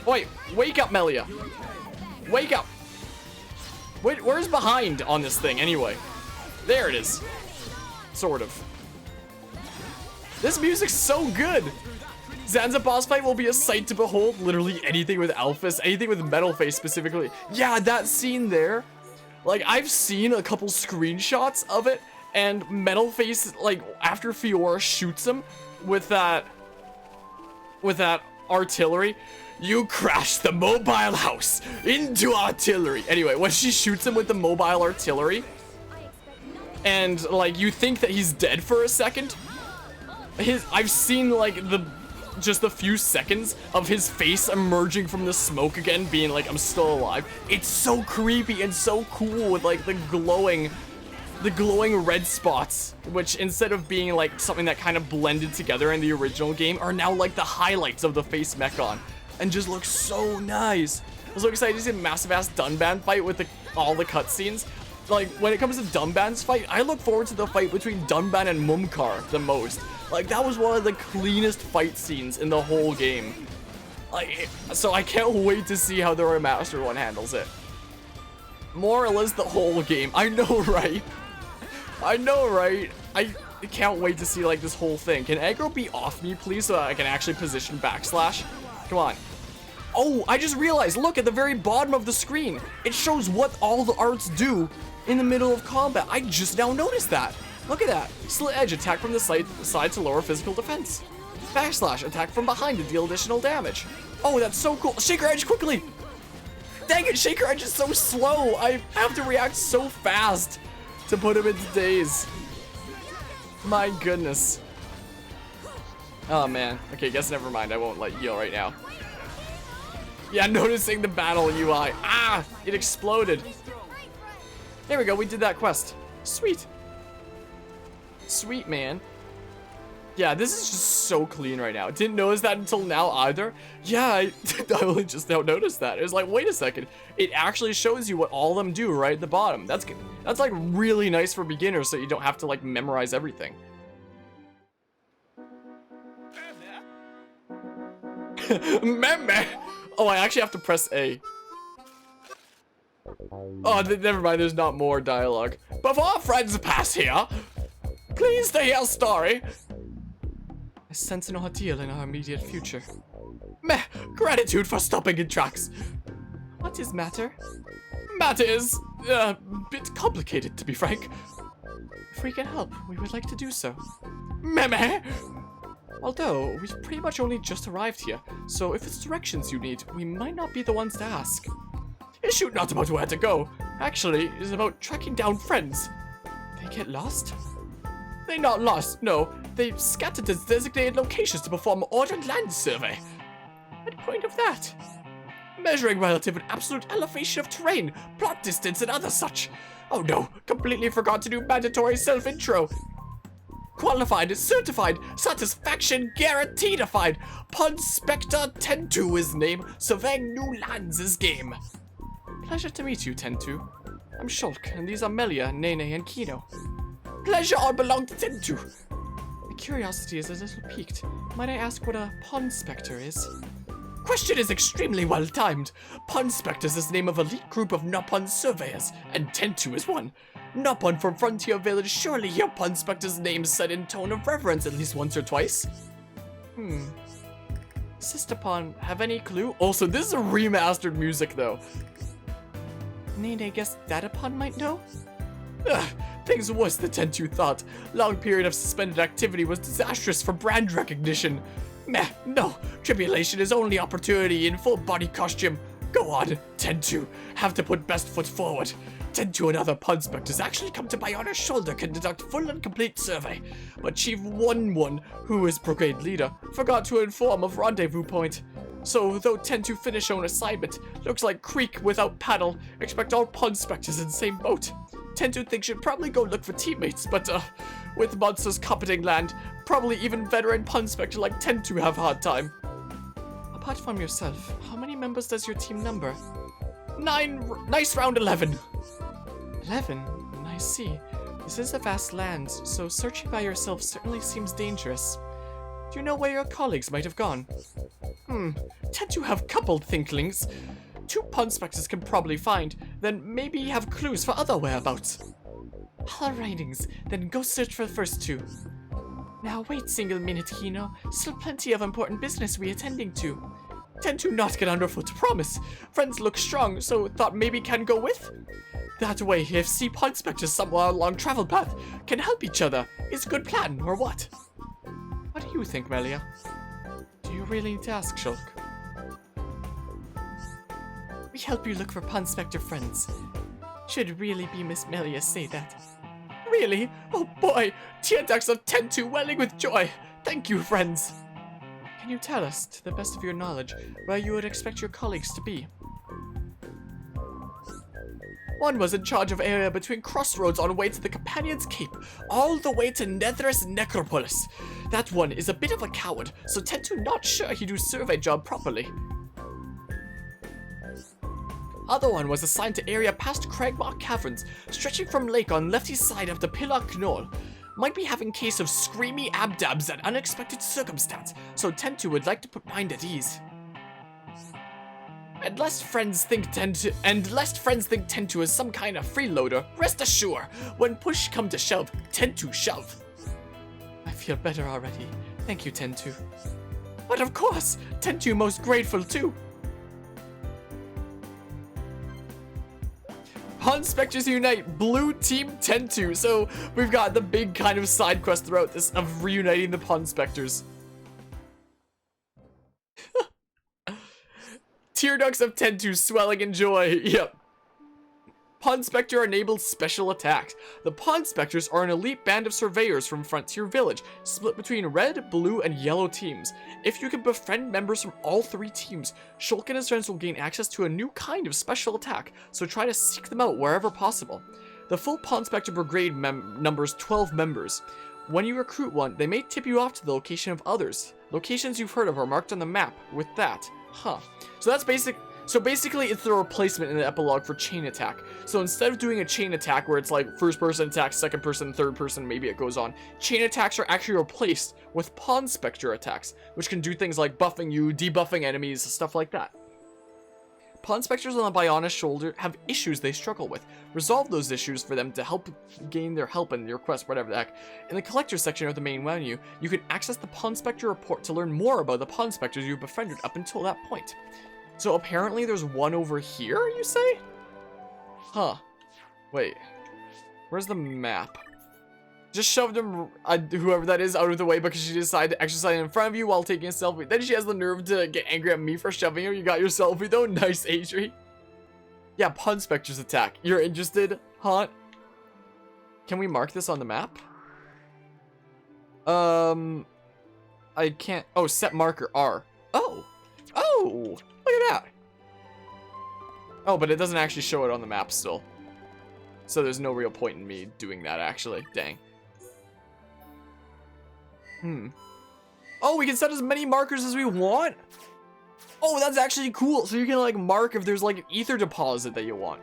Wait, wake up, Melia. Wake up. Wait, where's behind on this thing anyway? There it is. Sort of. This music's so good. Zanza boss fight will be a sight to behold. Literally anything with Alphys, anything with Metal Face specifically. Yeah, that scene there. Like, I've seen a couple screenshots of it, and Metal Face, like, after Fiora shoots him with that artillery, you crash the mobile house into artillery. Anyway, when she shoots him with the mobile artillery, and, like, you think that he's dead for a second, I've seen, like, just a few seconds of his face emerging from the smoke again, being like, I'm still alive. It's so creepy and so cool with, like, the glowing red spots, which instead of being, like, something that kind of blended together in the original game, are now, like, the highlights of the face Mechon, and just looks so nice. I'm so excited to see a massive-ass Dunban fight with all the cutscenes. Like, when it comes to Dunban's fight, I look forward to the fight between Dunban and Mumkar the most. Like, that was one of the cleanest fight scenes in the whole game. Like, so I can't wait to see how the remastered one handles it. More or less the whole game. I know, right? I know, right? I can't wait to see, like, this whole thing. Can aggro be off me, please, so I can actually position backslash? Come on. Oh, I just realized, look, at the very bottom of the screen, it shows what all the arts do in the middle of combat. I just now noticed that. Look at that. Slit edge, attack from the side to lower physical defense. Backslash, attack from behind to deal additional damage. Oh, that's so cool. Shaker edge quickly. Dang it, Shaker edge is so slow. I have to react so fast to put him into daze. My goodness. Oh, man. Okay, guess never mind. I won't let you yell right now. Yeah, noticing the battle UI. Ah, it exploded. There we go. We did that quest. Sweet. Sweet, man. Yeah, this is just so clean right now. Didn't notice that until now either. Yeah, I only just now noticed that. It was like, wait a second. It actually shows you what all of them do right at the bottom. That's good. That's like really nice for beginners, so you don't have to like memorize everything. Meme. Oh, I actually have to press A. Oh, never mind. There's not more dialogue. Before friends pass here, please to hear a story. I sense no deal in our immediate future. Meh, gratitude for stopping in tracks. What is matter? Matter is a bit complicated, to be frank. If we can help, we would like to do so. Meh. Although, we've pretty much only just arrived here, so if it's directions you need, we might not be the ones to ask. Issue not about where to go. Actually, it's about tracking down friends. They get lost? They not lost, no. They scattered to designated locations to perform an ordered land survey. What point of that? Measuring relative and absolute elevation of terrain, plot distance, and other such. Oh no, completely forgot to do mandatory self-intro. Qualified, certified, satisfaction guaranteed-ified. Ponspector Tentu is name, surveying new lands is game. Pleasure to meet you, Tentu. I'm Shulk, and these are Melia, Nene, and Kino. Pleasure all belong to Tentu. My curiosity is a little piqued. Might I ask what a Ponspector is? Question is extremely well timed. Ponspectors is the name of elite group of Nopon surveyors, and Tentu is one. Nopon from Frontier Village surely hear Ponspector's name said in tone of reverence at least once or twice. Sister Pon, have any clue? Also, this is a remastered music though. Nene guess Datapon might know? Ugh, things worse than Tentu thought. Long period of suspended activity was disastrous for brand recognition. Meh, no. Tribulation is only opportunity in full body costume. Go on, Tentu. Have to put best foot forward. Tentu and other Ponspectors actually come to my honor's shoulder can conduct full and complete survey. But Chief 1-1, who is brigade leader, forgot to inform of rendezvous point. So, though Tentu finish on assignment, looks like creek without paddle, expect all Ponspectors in the same boat. Tentu thinks should probably go look for teammates, but with monsters carpeting land, probably even veteran Ponspector like Tentu have hard time. Apart from yourself, how many members does your team number? 9, nice round 11. 11? I see. This is a vast land, so searching by yourself certainly seems dangerous. Do you know where your colleagues might have gone? Tend to have coupled thinklings. 2 Ponspectors can probably find, then maybe have clues for other whereabouts. All writings, then go search for the first 2. Now wait single minute, Hino. Still plenty of important business we attending to. Tend to not get underfoot, promise. Friends look strong, so thought maybe can go with? That way, if see Ponspectors somewhere along travel path, can help each other. Is good plan, or what? What do you think, Melia? Do you really need to ask, Shulk? We help you look for Ponspector friends. Should really be Miss Melia say that. Really? Oh boy! Teardux of Tentu welling with joy! Thank you, friends! Can you tell us, to the best of your knowledge, where you would expect your colleagues to be? One was in charge of area between crossroads on way to the Companion's Cape, all the way to Nethris Necropolis. That one is a bit of a coward, so Tentu not sure he do survey job properly. Other one was assigned to area past Cragmark Caverns, stretching from lake on lefty side of the Pillar Knoll. Might be having case of screamy abdabs at unexpected circumstance, so Tentu would like to put mind at ease. And lest friends think Tentu is some kind of freeloader, rest assured, when push come to shove, Tentu shove. I feel better already. Thank you, Tentu. But of course, Tentu most grateful too. Ponspectors unite, blue team Tentu. So we've got the big kind of side quest throughout this of reuniting the Ponspectors. Tearducts of Tentu swelling in joy. Yep. Ponspector enables special attacks. The Ponspectors are an elite band of surveyors from Frontier Village, split between red, blue, and yellow teams. If you can befriend members from all three teams, Shulk and his friends will gain access to a new kind of special attack, so try to seek them out wherever possible. The full Ponspector Brigade numbers 12 members. When you recruit one, they may tip you off to the location of others. Locations you've heard of are marked on the map with that. Huh. So that's basically it's the replacement in the epilogue for chain attack. So instead of doing a chain attack where it's like first person attack, second person, third person, maybe it goes on, chain attacks are actually replaced with Ponspector attacks, which can do things like buffing you, debuffing enemies, stuff like that. Ponspectors on the Bionis shoulder have issues they struggle with. Resolve those issues for them to help gain their help in your quest, whatever the heck. In the collector section of the main menu, you can access the Ponspector report to learn more about the Ponspectors you've befriended up until that point. So apparently there's one over here, you say? Huh. Wait. Where's the map? Just shoved him, whoever that is, out of the way because she decided to exercise in front of you while taking a selfie. Then she has the nerve to get angry at me for shoving her. You got your selfie though? Nice, Adri. Yeah, Ponspector's attack. You're interested, huh? Can we mark this on the map? I can't. Oh, set marker R. Oh. Oh. Look at that. Oh, but it doesn't actually show it on the map still. So there's no real point in me doing that, actually. Dang. Oh, we can set as many markers as we want? Oh, that's actually cool. So you can, like, mark if there's, like, an ether deposit that you want.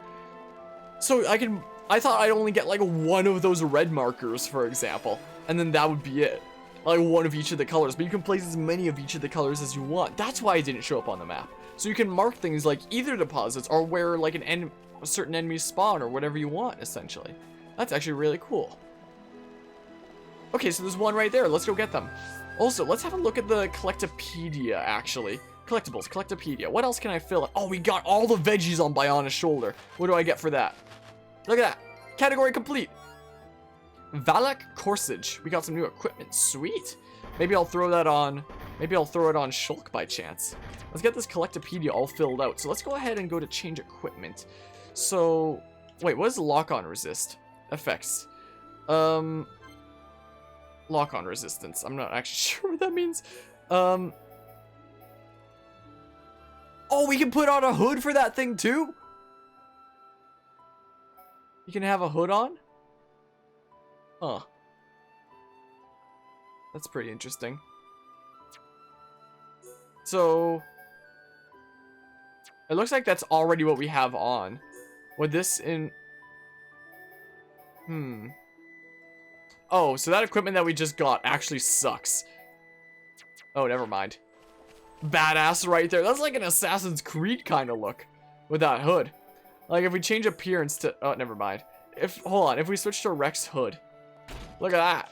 So I thought I'd only get, like, one of those red markers, for example. And then that would be it. Like, one of each of the colors. But you can place as many of each of the colors as you want. That's why it didn't show up on the map. So you can mark things like ether deposits or where, like, a certain enemy spawn or whatever you want, essentially. That's actually really cool. Okay, so there's one right there. Let's go get them. Also, let's have a look at the Collectopedia, actually. Collectibles, Collectopedia. What else can I fill in? Oh, we got all the veggies on Bionis' shoulder. What do I get for that? Look at that. Category complete. Valak Corsage. We got some new equipment. Sweet. Maybe I'll throw that on. Maybe I'll throw it on Shulk by chance. Let's get this Collectopedia all filled out. So let's go ahead and go to change equipment. So, wait, what does lock-on resist? Effects. Lock-on resistance. I'm not actually sure what that means. Oh, we can put on a hood for that thing too? You can have a hood on? Huh. That's pretty interesting. So, it looks like that's already what we have on. With this in... Oh, so that equipment that we just got actually sucks. Oh, never mind. Badass right there. That's like an Assassin's Creed kind of look with that hood. Like if we change appearance to... Oh, never mind. Hold on. If we switch to Rex hood. Look at that.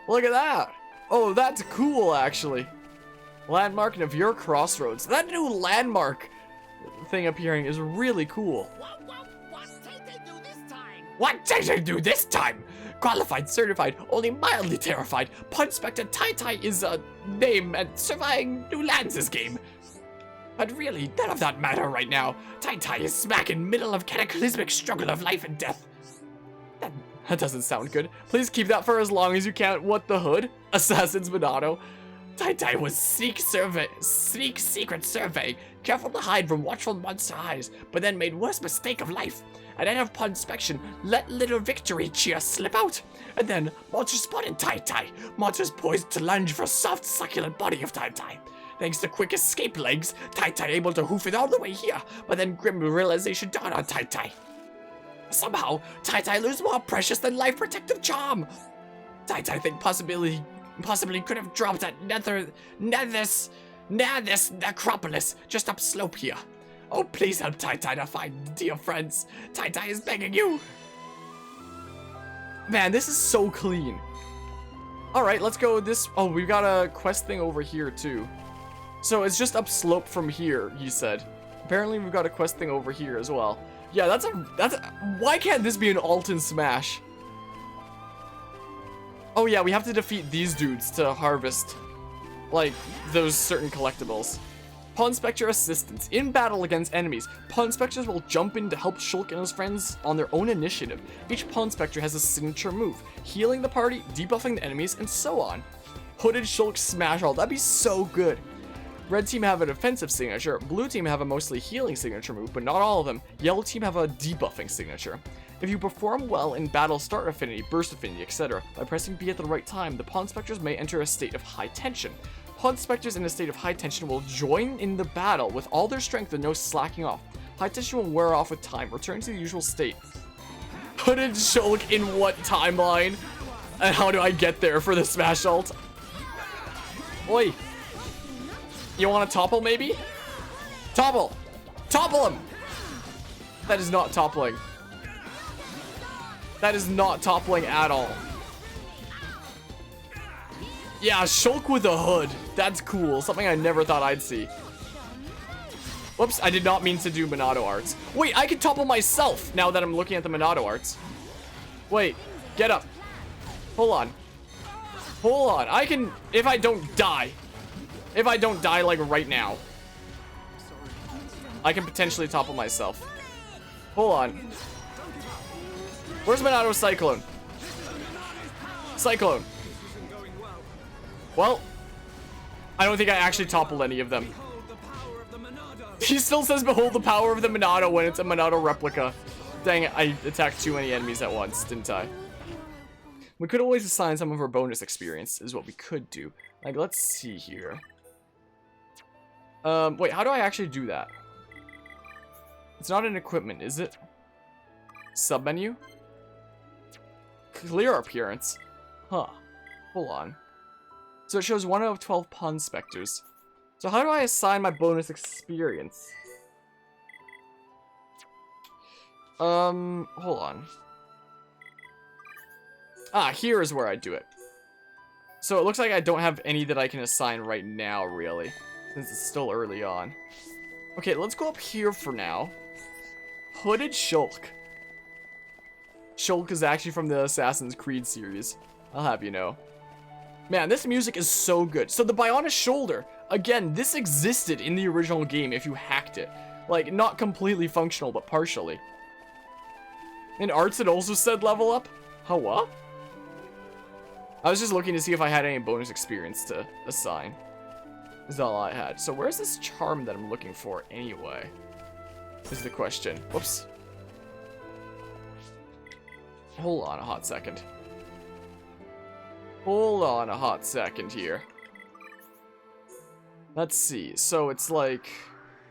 Look at that. Oh, that's cool, actually. Landmark of your crossroads. That new landmark thing appearing is really cool. What Tay do this time? What Tay do this time? Qualified, certified, only mildly terrified. Ponspector Tai is a name and surviving new lands this game. But really, none of that matter right now. Tai is smack in middle of cataclysmic struggle of life and death. That doesn't sound good. Please keep that for as long as you can. What the hood? Assassin's Monado. Tai was secret survey, careful to hide from watchful monster eyes, but then made worst mistake of life. At end of Ponspection, let little victory cheer slip out. And then, monsters spotted Tai. Monsters poised to lunge for soft, succulent body of Tai. Thanks to quick escape legs, Tai able to hoof it all the way here, but then grim realization dawned on Tai. Somehow, Tai lose more precious than life protective charm. Tai think possibly could have dropped at this necropolis just upslope here. Oh, please help Tai to find dear friends. Tai is begging you. Man, this is so clean. All right, let's go this. Oh, we've got a quest thing over here too. So it's just upslope from here, he said. Apparently we've got a quest thing over here as well. Yeah, that's a, why can't this be an Alton Smash? Oh yeah, we have to defeat these dudes to harvest, like, those certain collectibles. Ponspector assistance. In battle against enemies, Ponspectors will jump in to help Shulk and his friends on their own initiative. Each Ponspector has a signature move, healing the party, debuffing the enemies, and so on. Hooded Shulk Smash All, that'd be so good. Red team have a defensive signature, blue team have a mostly healing signature move, but not all of them. Yellow team have a debuffing signature. If you perform well in battle, start affinity, burst affinity, etc., by pressing B at the right time, the Ponspectors may enter a state of high tension. Ponspectors in a state of high tension will join in the battle with all their strength and no slacking off. High tension will wear off with time, returning to the usual state. Hooded Shulk in what timeline? And how do I get there for the Smash ult? Oi! You want to topple, maybe? Topple! Topple him! That is not toppling. That is not toppling at all. Yeah, Shulk with a hood. That's cool. Something I never thought I'd see. Whoops, I did not mean to do Monado arts. Wait, I can topple myself now that I'm looking at the Monado arts. Wait, get up. Hold on. Hold on. I can, if I don't die. If I don't die, like, right now. I can potentially topple myself. Hold on. Where's Monado Cyclone? Cyclone. Well, I don't think I actually toppled any of them. He still says behold the power of the Monado when it's a Monado replica. Dang it, I attacked too many enemies at once, didn't I? We could always assign some of our bonus experience, is what we could do. Like, let's see here. Wait, how do I actually do that? It's not an equipment, is it? Submenu? Clear appearance. Huh. Hold on. So it shows 1 out of 12 Ponspectors. So how do I assign my bonus experience? Hold on. Ah, here is where I do it. So it looks like I don't have any that I can assign right now, really. Since it's still early on. Okay, let's go up here for now. Hooded Shulk. Shulk is actually from the Assassin's Creed series. I'll have you know. Man, this music is so good. So the Bionic Shoulder. Again, this existed in the original game if you hacked it. Like, not completely functional, but partially. And arts, it also said level up? How what? I was just looking to see if I had any bonus experience to assign. Is all I had. So where's this charm that I'm looking for anyway? Is the question. Whoops. Hold on a hot second. Hold on a hot second here. Let's see. So it's like...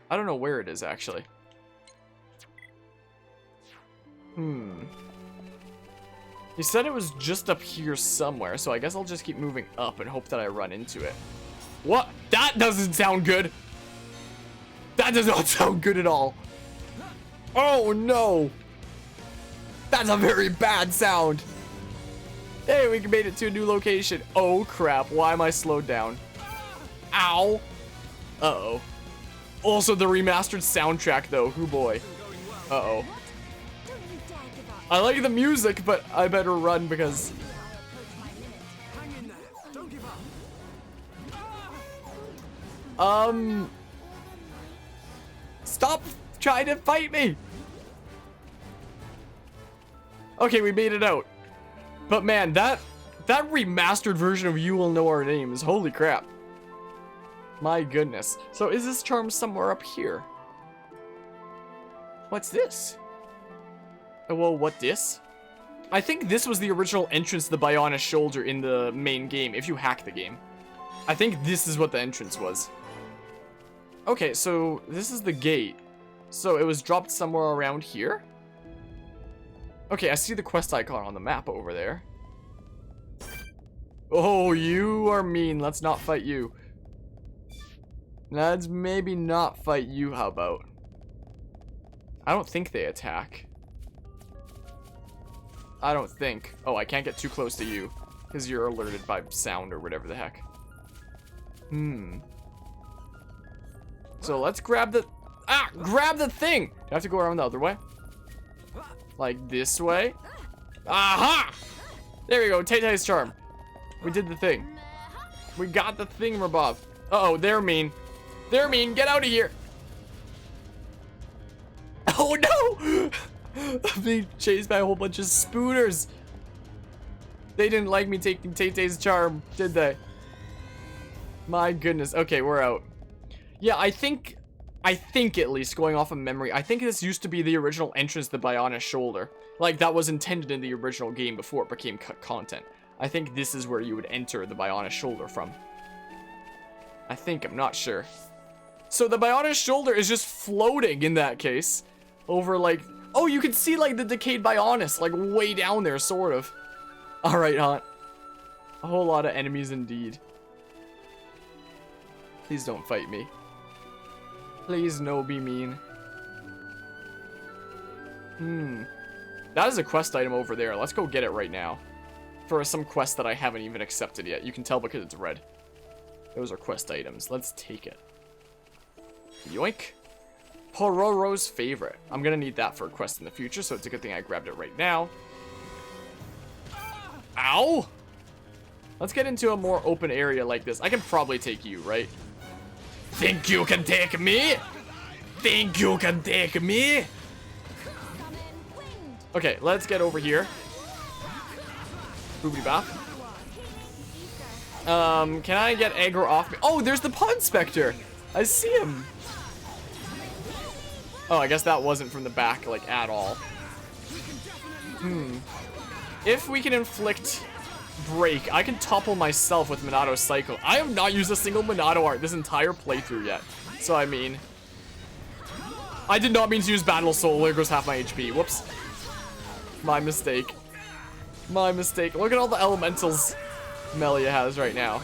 I don't know where it is, actually. He said it was just up here somewhere, so I guess I'll just keep moving up and hope that I run into it. What? That doesn't sound good! That does not sound good at all! Oh no! That's a very bad sound! Hey, we made it to a new location. Oh crap, why am I slowed down? Ow. Uh-oh. Also the remastered soundtrack though, hoo boy. Uh-oh. I like the music, but I better run because... Stop trying to fight me! Okay, we made it out. But man, that remastered version of You Will Know Our Names, holy crap. My goodness. So is this charm somewhere up here? What's this? Oh, well, what this? I think this was the original entrance to the Bionic Shoulder in the main game, if you hack the game. I think this is what the entrance was. Okay, so this is the gate. So it was dropped somewhere around here? Okay, I see the quest icon on the map over there. Oh, you are mean. Let's not fight you. Let's maybe not fight you, how about? I don't think they attack. I don't think. Oh, I can't get too close to you. Because you're alerted by sound or whatever the heck. So let's grab the... Ah! Grab the thing! Do I have to go around the other way? Like this way? Aha! There we go, Tay-Tay's charm. We did the thing. We got the thingamabob. Uh-oh, they're mean. They're mean, get out of here! Oh no! I'm being chased by a whole bunch of spooners. They didn't like me taking Tay-Tay's charm, did they? My goodness. Okay, we're out. Yeah, I think at least, going off of memory, I think this used to be the original entrance to the Bionic Shoulder. Like, that was intended in the original game before it became cut content. I think this is where you would enter the Bionic Shoulder from. I think, I'm not sure. So the Bionic Shoulder is just floating in that case. Over, like... Oh, you can see, like, the decayed Bionis, like, way down there, sort of. Alright, Hunt. A whole lot of enemies indeed. Please don't fight me. Please no be mean. That is a quest item over there. Let's go get it right now. For some quest that I haven't even accepted yet. You can tell because it's red. Those are quest items. Let's take it. Yoink. Pororo's favorite. I'm gonna need that for a quest in the future, so it's a good thing I grabbed it right now. Ow! Let's get into a more open area like this. I can probably take you, right? Think you can take me? Think you can take me? Okay, let's get over here. Boobity bop. Can I get aggro off me? Oh, there's the Ponspector. I see him. Oh, I guess that wasn't from the back, like, at all. If we can inflict break, I can topple myself with Monado Cycle. I have not used a single Monado art this entire playthrough yet. So, I mean... I did not mean to use Battle Soul. There goes half my HP. Whoops. My mistake. My mistake. Look at all the elementals Melia has right now.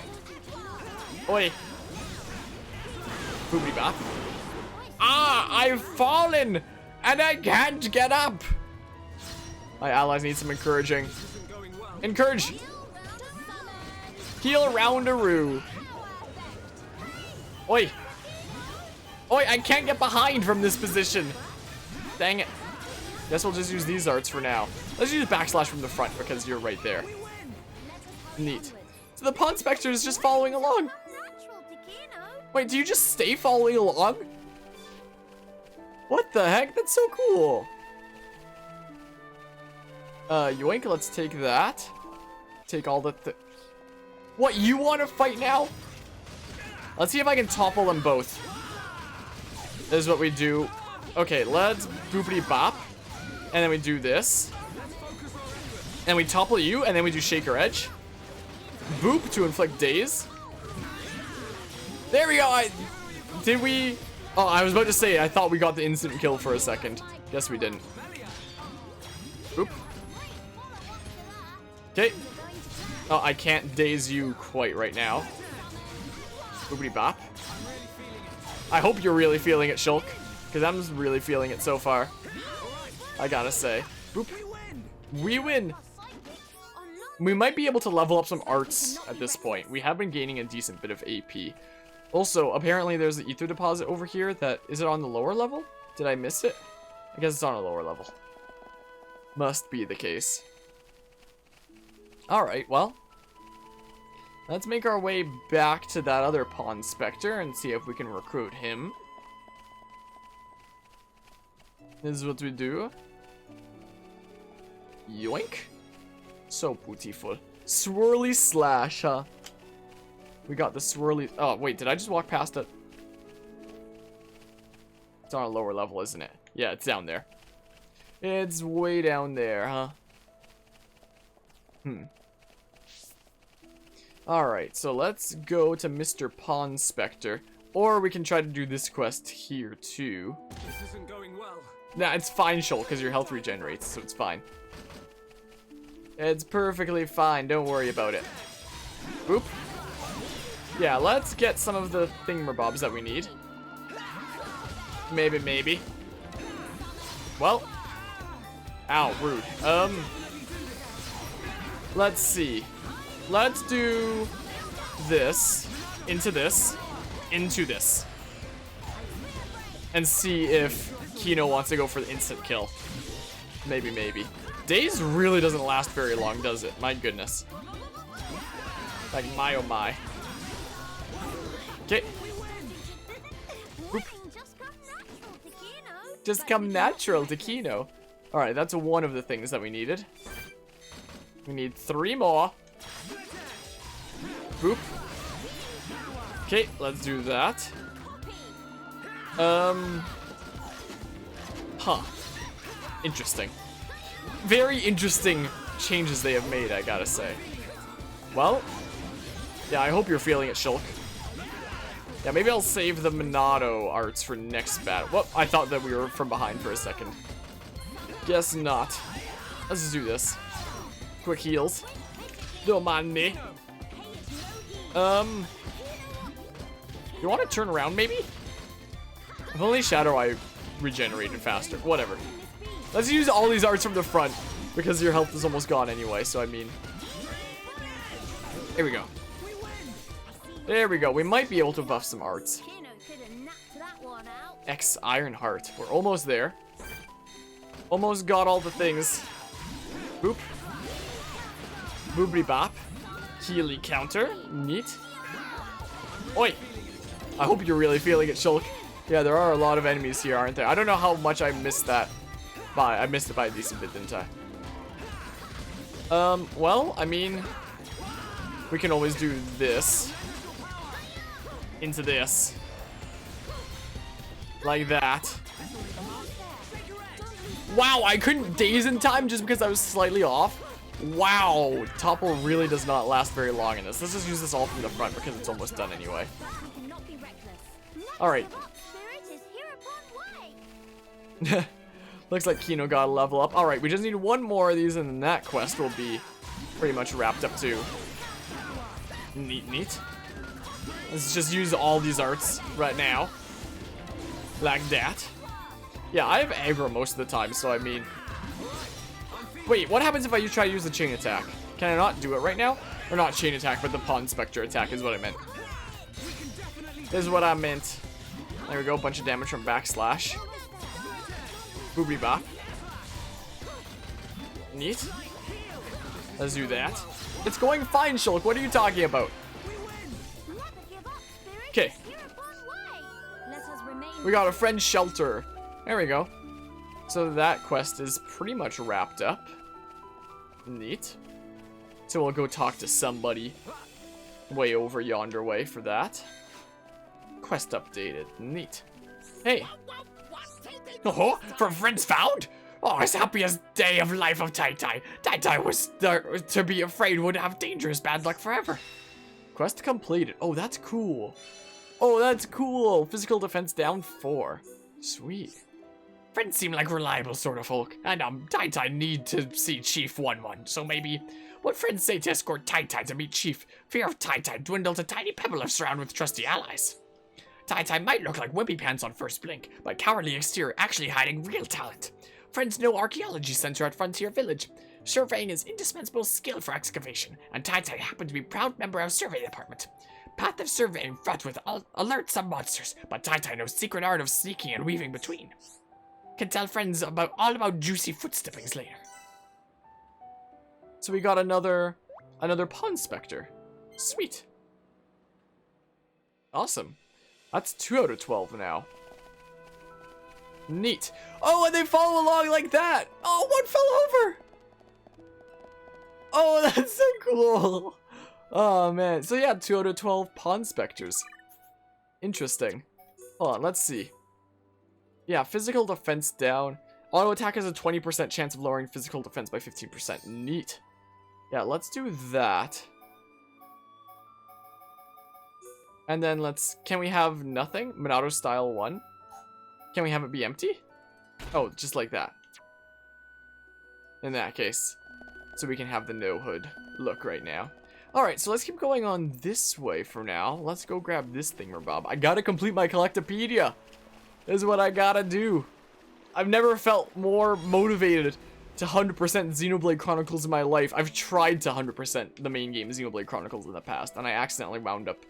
Oi. Boobity bop. Ah, I've fallen, and I can't get up. My allies need some encouraging. Encourage. Heal roundaroo. Oi. Oi, I can't get behind from this position. Dang it. Guess we'll just use these arts for now. Let's use backslash from the front because you're right there. Neat. So the Ponspector is just following along. Wait, do you just stay following along? What the heck? That's so cool. Yoink, let's take that. Take all the What, you want to fight now? Let's see if I can topple them both. This is what we do. Okay, let's boopity bop. And then we do this. And we topple you, and then we do Shaker Edge. Boop to inflict daze. There we go. Did we... Oh, I was about to say, I thought we got the instant kill for a second. Guess we didn't. Boop. Okay. Oh, I can't daze you quite right now. Boopity bop. I hope you're really feeling it, Shulk. Because I'm just really feeling it so far. I gotta say. Boop. We win! We might be able to level up some arts at this point. We have been gaining a decent bit of AP. Also, apparently there's an ether deposit over here that... Is it on the lower level? Did I miss it? I guess it's on a lower level. Must be the case. Alright, well. Let's make our way back to that other Ponspector and see if we can recruit him. This is what we do. Yoink. So beautiful. Swirly slash, huh? We got the swirly... Oh, wait, did I just walk past it? It's on a lower level, isn't it? Yeah, it's down there. It's way down there, huh? Alright, so let's go to Mr. Ponspector. Or we can try to do this quest here, too. This isn't going well. Nah, it's fine, Shul, because your health regenerates, so it's fine. It's perfectly fine, don't worry about it. Boop. Yeah, let's get some of the thingamabobs that we need. Maybe. Well. Ow, rude. Let's see. Let's do this, into this, into this. And see if Kino wants to go for the instant kill. Maybe. Daze really doesn't last very long, does it? My goodness. Like, my oh my. Okay. Just come natural to Kino. Alright, that's one of the things that we needed. We need 3 more. Boop. Okay, let's do that. Huh. Interesting. Very interesting changes they have made, I gotta say. Well, yeah, I hope you're feeling it, Shulk. Yeah, maybe I'll save the Monado arts for next battle. Well, I thought that we were from behind for a second. Guess not. Let's just do this. Quick heals. Don't mind me. You want to turn around, maybe? If only Shadow Eye regenerated faster. Whatever. Let's use all these arts from the front, because your health is almost gone anyway, so I mean... Here we go. There we go. We might be able to buff some arts. X Ironheart. We're almost there. Almost got all the things. Boop. Boobity bop. Healy counter. Neat. Oi. I hope you're really feeling it, Shulk. Yeah, there are a lot of enemies here, aren't there? I don't know how much I missed that. I missed it by a decent bit, didn't I? Well, I mean... We can always do this. Into this. Like that. Wow, I couldn't daze in time just because I was slightly off. Wow, Topple really does not last very long in this. Let's just use this all from the front because it's almost done anyway. Alright. Looks like Kino got a level up. Alright, we just need one more of these and then that quest will be pretty much wrapped up too. Neat. Let's just use all these arts right now. Like that. Yeah, I have aggro most of the time, so I mean... Wait, what happens if I try to use the chain attack? Can I not do it right now? Or not chain attack, but the Ponspector attack is what I meant. This is what I meant. There we go, bunch of damage from backslash. Boobity bop. Neat. Let's do that. It's going fine, Shulk. What are you talking about? Okay. We got a friend shelter. There we go. So that quest is pretty much wrapped up. Neat. So we'll go talk to somebody way over yonder way for that. Quest updated. Neat. Hey. Oh, from friends found? Oh, as happiest day of life of Tai Tai. Tai Tai was to be afraid would have dangerous bad luck forever. Quest completed. Oh, that's cool. Oh, that's cool. Physical defense down 4. Sweet. Friends seem like reliable sort of folk, and Tai Tai need to see Chief 1-1, so maybe what friends say to escort Tai Tai to meet Chief? Fear of Tai Tai dwindles a tiny pebble if surrounded with trusty allies. Tai Tai might look like wimpy pants on first blink, but cowardly exterior actually hiding real talent. Friends know archaeology center at Frontier Village. Surveying is indispensable skill for excavation, and Tai happened to be proud member of survey department. Path of surveying fraught with alert some monsters, but Tai knows secret art of sneaking and weaving between. Can tell friends all about juicy footsteppings later. So we got another Ponspector. Sweet. Awesome. That's 2 out of 12 now. Neat. Oh, and they follow along like that. Oh, one fell over. Oh, that's so cool. Oh, man. So yeah, 2 out of 12 Ponspectors. Interesting. Hold on, let's see. Yeah, physical defense down. Auto attack has a 20% chance of lowering physical defense by 15%. Neat. Yeah, let's do that. And then can we have nothing? Monado style 1? Can we have it be empty? Oh, just like that. In that case. So we can have the no hood look right now. Alright, so let's keep going on this way for now. Let's go grab this thingamabob. I gotta complete my Collectopedia. This is what I gotta do. I've never felt more motivated to 100% Xenoblade Chronicles in my life. I've tried to 100% the main game Xenoblade Chronicles in the past, and I accidentally wound up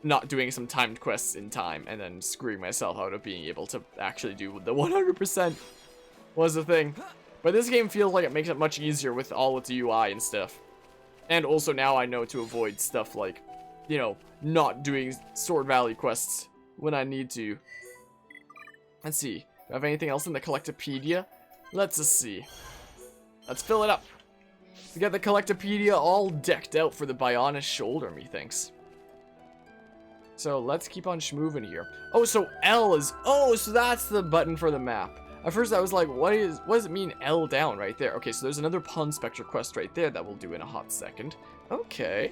not doing some timed quests in time, and then screwing myself out of being able to actually do the 100% was the thing. But this game feels like it makes it much easier with all its UI and stuff. And also now I know to avoid stuff like, you know, not doing Sword Valley quests when I need to. Let's see. Do I have anything else in the Collectopedia? Let's just see. Let's fill it up. We got the Collectopedia all decked out for the Bionis shoulder, methinks. So let's keep on schmoving here. Oh, so L is... Oh, so that's the button for the map. At first I was like, what does it mean L down right there? Okay, so there's another Ponspector quest right there that we'll do in a hot second. Okay.